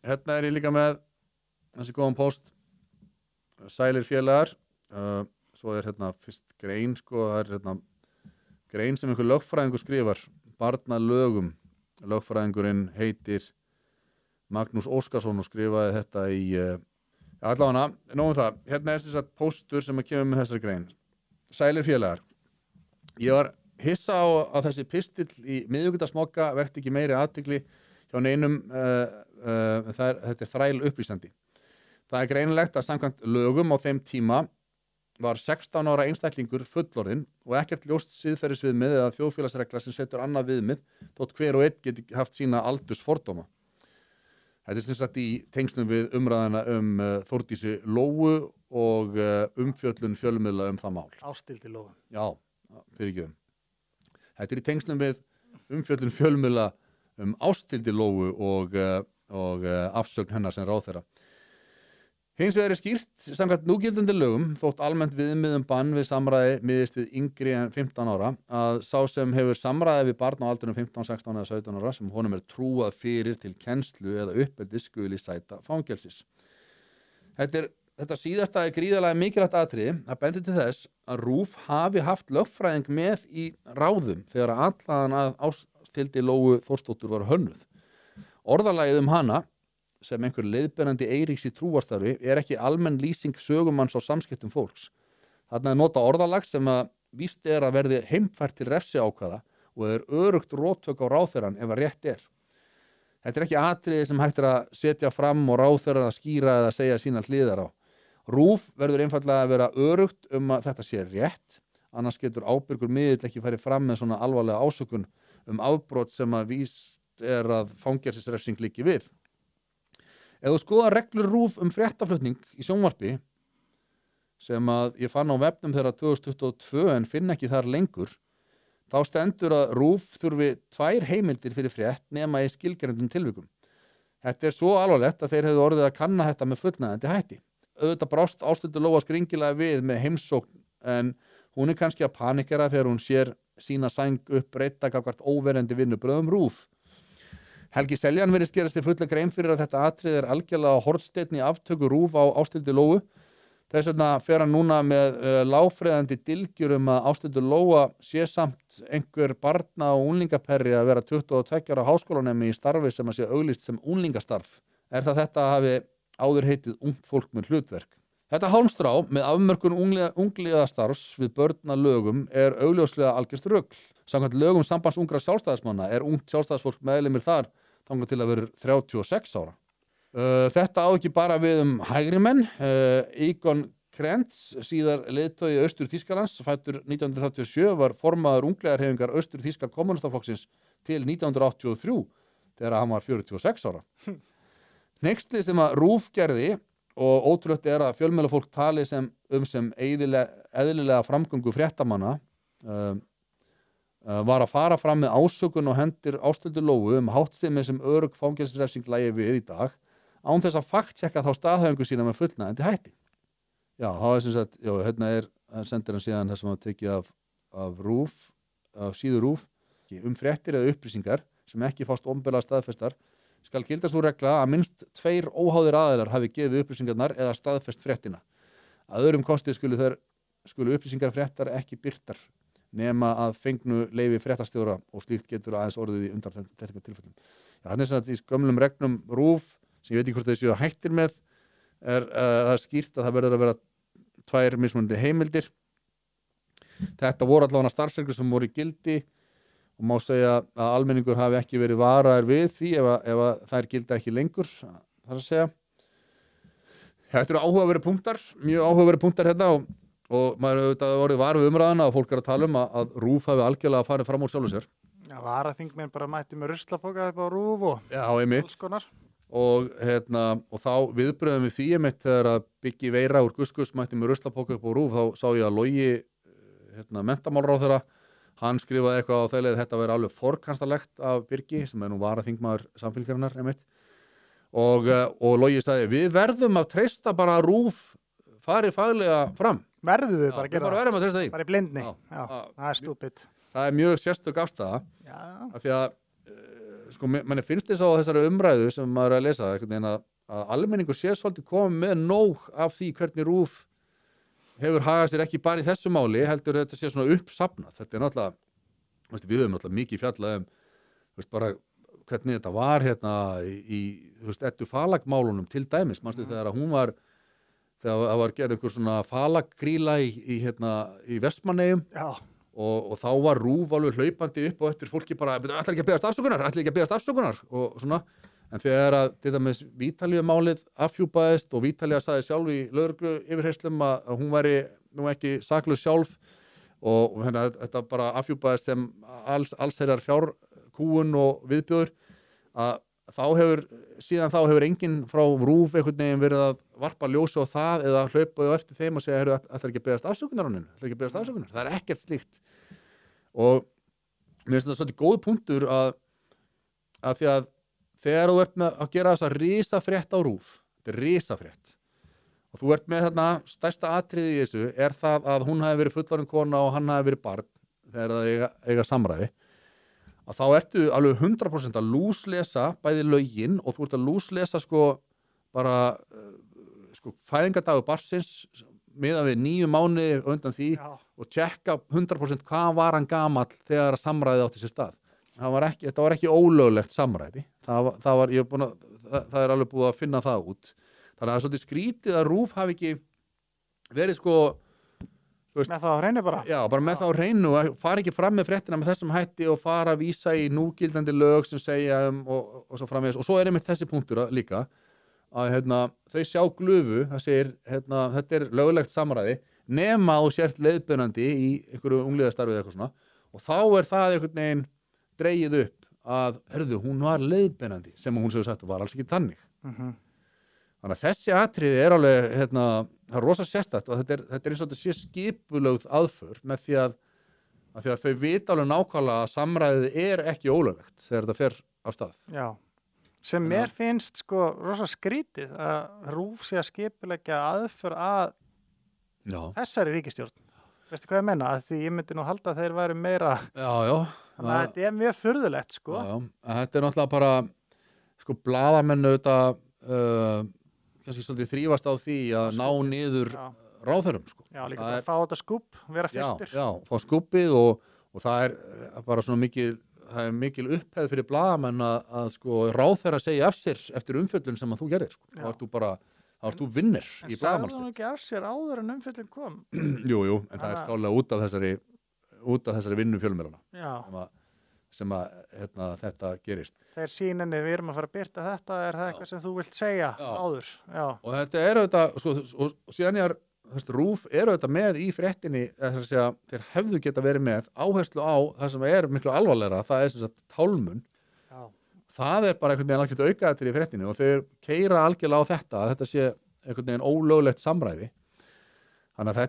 hérna ég líka með þessi góðan post sælir félagar svo hérna fyrst grein sko, það hérna grein sem einhver lögfræðingur skrifar barnalögum, lögfræðingurinn heitir Magnús Óskarsson og skrifaði þetta í allavega, nógum það hérna þess að póstur sem kemur með þessari grein sælir félagar ég var hissa á að þessi pistill í miðvikudagsmokka vekti ekki meiri athygli hjá neinum þetta þræl upplýsandi. Það greinilegt að samkvæmt lögum á þeim tíma var 16 ára einstaklingur fullorðinn og ekkert ljóst siðferðisviðmið eða þjóðfélagsregla sem setur annað viðmið þótt hver og einn geti haft sína aldursfordóma. Þetta sem sagt í tengslum við umræðina Þórdísi Lóu og umfjöllun fjölmiðla það mál. Ástildi Lóu. Já, fyrirgefum. Þetta í tengslum við umfjöllun fjölmiðla Ástildi Lóu og afsögn hennar sem ráðherra. Hins vegar skýrt samkvæmt núgildandi lögum þótt almennt viðmið bann við samræði miðist við yngri en 15 ára að sá sem hefur samræði við barn á aldrinum 15, 16 eða 17 ára sem honum trúað fyrir til kennslu eða uppeldi skuli sæta fangelsis. Þetta síðasta gríðarlega mikilvægt atriði að bendi til þess að RÚV hafi haft lögfræðing með í ráðum þegar atlagan að Ásthildi Lóu Þórsdóttur var hönnuð. Orðalagið hana sem einhver leiðbeinandi Eiríks í trúarstarfi ekki almenn lýsing sögumanns á samskiptum fólks. Þarna nota orðalag sem að víst að verði heimfært til refsiákvæða og örugt róttök á ráðherrann ef að rétt Þetta ekki atriði sem hægt að setja fram og ráðherrann að skýra eða segja sína hliðar á. RÚV verður einfaldlega að vera örugt að þetta sé rétt, annars getur ábyrgur miðill ekki farið fram með svona alvarlega ásökun afbrot sem að víst að fangelsisrefsing liggi við. Ef þú skoðar reglur RÚV fréttaflutning í sjónvarpi sem að ég fann á vefnum þeirra 2022 en finn ekki þar lengur, þá stendur að RÚV þurfi 2 heimildir fyrir frétt nema í skilgreinum tilvikum. Þetta svo alvarlegt að þeir hefðu orðið að kanna þetta með fullnægjandi hætti. Auðvitað brást Ásthildur Lóa skringilega við með heimsókn en hún kannski að panikera þegar hún sér sína sæng upp breyta gagnvart óverjandi vinnubrögðum RÚV. Helgi Seljan virðist gera sér fulla grein fyrir að þetta atriði algjörlega hornsteinn í aftöku RÚV á Ásthildi Lóu. Þess vegna fer hann núna með lágfreðandi dylgjur að Ásthildur Lóa sé samt einhver barna- og unglingaperri að vera 22 ára háskólanemi í starfi sem að sé auglýst sem unglingastarf. Þetta hafi áður heitið ungt fólk með hlutverk. Þetta hálmstrá með afmörkun ungliðastarfs við börn að lögum augljóslega algjört rugl. Samkvæmt lögum sambands ungra sjálfstæðismanna ungt sjálfstæðisfólk meðlimir þar þangað til að vera 36 ára. Þetta á ekki bara við hægri menn. Egon Krenz, síðar leiðtogi Austur-Þýskalands, fæddur 1937, var formaður ungliðarhreyfingar Austur-Þýska kommunistaflokksins til 1983 þegar hann var 46 ára. Hneykslið sem að RÚV gerði og ótrúlegt að fjölmiðlafólk tali sem eðlilega framgöngu fréttamanna var að fara fram með ásökun og hendir Ásthildur Lóu háttsemi sem örugg fangelsisrefsing lægi við í dag án þess að fakttjekka þá staðhæfingu sína með fullnægjandi hætti. Já, hérna sendir hann síðan það sem hann tekið af RÚV, af síðu RÚV, fréttir eða upplýsingar sem ekki fást opinberlega staðfestar skal gilda sú regla að minnst 2 óháðir aðilar hafi gefið upplýsingarnar eða staðfest fréttina. Að öðrum kosti skulu upplýsingar fréttar ekki birtar nema að fengnu leyfi fréttastjóra og slíkt getur aðeins orðið í undantekningartilfellum. Þannig að í gömlum reglum RÚV, sem ég veit ekki hvort þessu hættir með, það skýrt að það verður að vera 2 mismunandi heimildir. Þetta voru allavega starfsreglur sem voru í gildi og má segja að almenningur hafi ekki verið varaður við því ef þær gilda ekki lengur, þar að segja. Þetta áhugaverðir punktar, mjög áhugaverðir punktar hérna og maður auðvitað orðið var við umræðuna og fólk að tala að RÚV hafi algjörlega farið fram úr sjálfu sér. Já, varaþingmenn bara mætti með ruslapoka upp á RÚV og alls konar. Og þá viðbröðum við því þegar að Biggi Veira úr Guskus mætti með ruslapoka upp á RÚV, þá sá ég að Logi menntamálaráðherra, hann skrifaði eitthvað á þeirlega þetta væri alveg forkastanlegt af Birgi sem nú varaþingmaður Samfylkingarinnar og Logi sagði við verðum að treysta bara að RÚV fari faglega fram. Verðum við bara að gera það? Bara í blindni. Já, það stúpid. Það mjög sérstök afstaða af því að sko, manni finnst þess á þessari umræðu sem maður er að lesa, einhvern veginn að almenningur sé svolítið komið með nóg af því hvernig RÚV hefur hagað sér ekki bara í þessu máli, heldur þetta sé svona uppsafnað. Þetta náttúrulega, við höfum náttúrulega mikið fjallað bara hvernig þetta var hérna í Eddu Falak-málunum til dæmis, manstu þegar að hún var, þegar það var gerð einhver svona Falak-gríla í Vestmannaeyjum og þá var RÚV alveg hlaupandi upp og eftir fólki bara, ætlar ekki að biðjast afsökunar og svona, en þegar að til dæmis Vítalíu-málið afhjúpaðist og Vítalía sagði sjálf í lögreglu yfirheyrslum að hún væri nú ekki saklaus sjálf og hérna þetta bara afhjúpaðist sem allsherjar fjárkúgun og viðbjóður að síðan þá hefur enginn frá RÚV einhvern veginn verið að varpa ljósi á það eða hlaupa eftir þeim og segja, ætlar ekki að biðjast afsökunar á henni, það er ekkert slíkt og mér finnst þetta svolítið góð punktur að því að þegar þú ert með að gera þessa risafrétt á RÚV, þetta er risafrétt og þú ert með þarna stærsta atriði í þessu er það að hún hafi verið fullorðin kona og hann hafi verið barn þegar það eiga samræði að þá ertu alveg 100% að lúslesa bæði lögin og þú ert að lúslesa sko bara fæðingardagur barnsins miðað við 9 mánuði undan því og tjekka 100% hvað var hann gamall þegar samræði átti sér stað. Þetta var ekki ólöglegt samræði. Það er alveg búið að finna það út. Þannig að það er svolítið skrítið að RÚV hafi ekki verið sko með það á hreinu bara? Já, bara með það á hreinu og fara ekki fram með fréttina með þessum hætti og fara að vísa í núgildandi lög sem segja og svo framvegis. Og svo er einmitt þessi punktur líka að þau sjá glufu, það segir þetta er löglegt samræði nema þú sért leiðbeinandi í einhverju ungliðastarfið eitthvað svona og þá er það einhvern veginn dregið upp að, hún var leiðbeinandi sem hún hefur sagt var alls ekki þannig. Þannig að þessi atriði er alveg, það er rosa sérstætt og þetta er eins og þetta sé skipulögð aðför með því að þau vita alveg nákvæmlega að samræðið er ekki ólöglegt þegar þetta fer af stað. Já, sem mér finnst sko rosa skrítið að RÚV sé að skipuleggja aðför að þessari ríkisstjórn. Veistu hvað ég menna? Því ég myndi nú halda að þeir væru meira... Já. Þannig að þetta er mjög furðulegt sko. Já. Þetta er náttúrulega bara, sko, blaðamenn auðvitað... kannski svolítið þrífast á því að ná niður ráðherrum sko. Já, líka bara að fá þetta skúbb, vera fyrstur. Já, fá skúbbið og það er bara svona mikil upphefð fyrir blaðamenn að sko ráðherra segja af sér eftir umfjöllun sem að þú gerir sko. Þá ert þú vinnir í blaðamannstund. En sagði hún ekki af sér áður en umfjöllun kom? Jú, en það er skrálega út af þessari vinnu fjölmiðlana. Já. Sem að þetta gerist. Þegar sýninni við erum að fara að birta þetta, er það eitthvað sem þú vilt segja áður? Já. Og þetta er auðvitað, sko, og síðan RÚV er auðvitað með í fréttinni, þeir hefðu geta verið með áherslu á það sem er miklu alvarlegra, það er sem sagt tálmun. Já. Það er bara einhvern veginn algjört aukaðatriði í fréttinni og þeir keyra algjörlega á þetta sé einhvern veginn ólöglegt samræði. Þannig að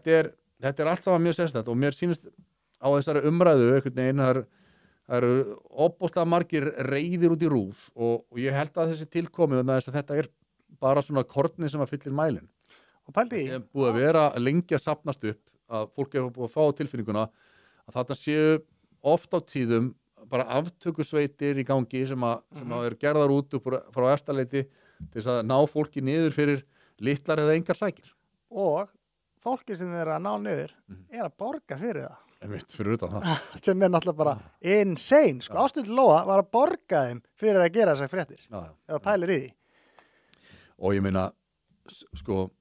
þetta er allt saman mjög sérstætt og mér sýnist á þessari umræðu einhvern veginn það eru óbúslega margir reiðir út í RÚV og ég held að þessi tilkomið þannig að þetta er bara svona kornið sem að fyllir mælinn. Og pældi í? Það er búið að vera lengi að safnast upp að fólk er búið að fá tilfinninguna að þarna séu oft á tíðum bara aftökusveitir í gangi sem er gerðar út frá eftirleiti til þess að ná fólki niður fyrir litlar eða engar sækir. Og fólki sem þeir að ná niður er að borga fyrir það. Fyrir utan það. Sem er náttúrulega bara insane. Sko, Ásthildur Lóa var að borga þeim fyrir að gera þessar fréttir. Eða pælir í því. Og ég meina, sko,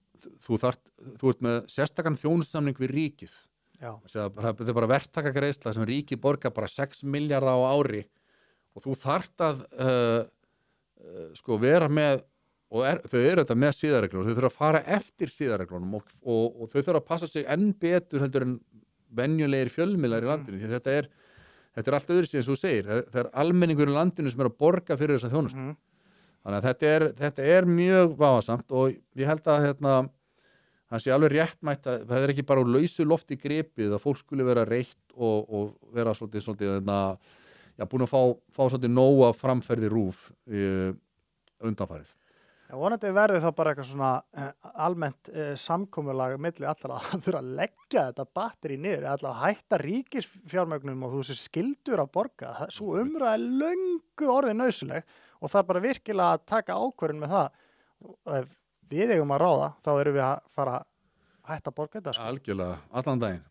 þú ert með sérstakann þjónustusamning við ríkið. Já. Þetta er bara verktakagreiðsla sem ríkið borgar bara 6 milljarða á ári og þú þarft að sko vera með þau eru þetta með siðareglur og þau þurfa að fara eftir siðareglunum og þau þurfa að passa sig enn betur heldur en venjulegir fjölmiðlar í landinu því þetta er allt öðru síðan sem þú segir það er almenningur í landinu sem er að borga fyrir þessa þjónustu þannig að þetta er mjög váðasamt og ég held að það sé alveg réttmætt að það er ekki bara úr lausu lofti gripið að fólk skuli vera reitt og vera svolítið búin að fá svolítið nóg af framferði RÚV undanfarið Vonandi verður þá bara eitthvað svona almennt samkomulag milli allra að þurfa að leggja þetta batteri niður, eða að hætta ríkisfjármögnum og þú sé skildur að borga. Svo umræða er löngu orðið nauðsynleg og það er bara virkilega að taka ákvörðun með það. Og ef við eigum að ráða, þá erum við að fara að hætta að borga þetta. Algjörlega, allan daginn.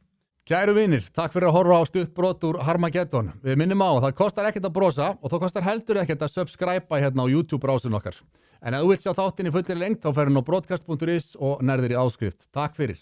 Kæru vinir, takk fyrir að horfa á stuttbrot úr Harmageddon. Við minnum á, það kostar ekkert að brosa og það kostar heldur ekkert að subscribe hérna á YouTube-brásun okkar. En ef þú vilt sjá þáttinn í fullri lengt, þá ferðu á broadcast.is og nærðir í áskrift. Takk fyrir.